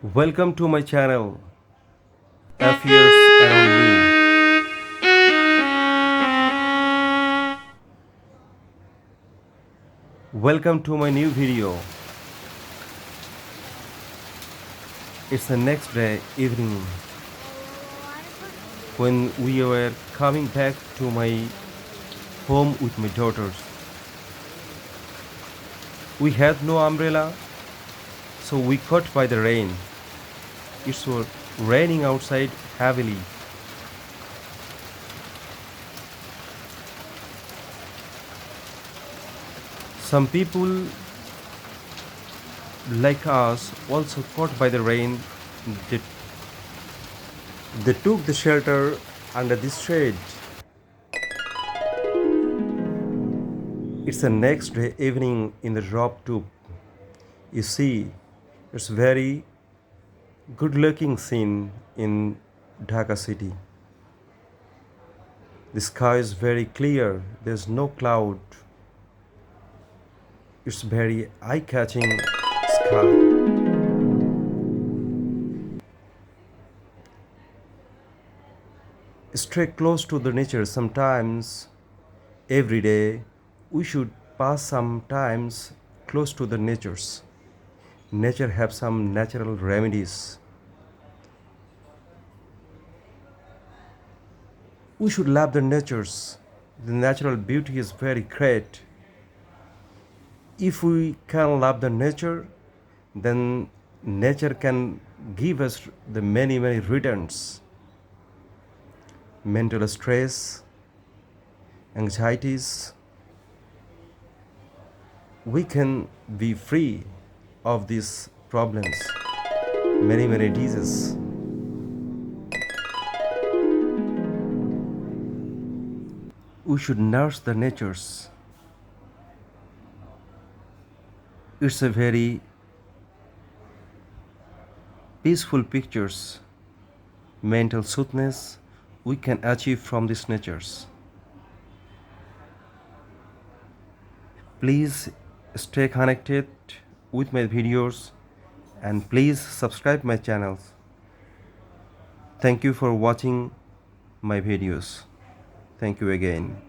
Welcome to my channel, Affairs Around Me. Welcome to my new video. It's the next day evening when we were coming back to my home with my daughters. We had no umbrella, so we caught by the rain. It was raining outside heavily. Some people like us also caught by the rain. They, they took the shelter under this shade. It's the next day evening in the drop tube. You see, it's very good looking scene in Dhaka city. The sky is very clear, there's no cloud. It's very eye catching sky. Stay close to the nature sometimes. Every day we should pass some times close to the natures. Nature have some natural remedies. We should love the natures. The natural beauty is very great. If we can love the nature, then nature can give us the many returns. Mental stress, anxieties, we can be free of these problems, many diseases. We should nurse the natures. It's a very peaceful pictures, mental soothness we can achieve from these natures. Please stay connected with my videos and please subscribe my channels. Thank you for watching my videos. Thank you again.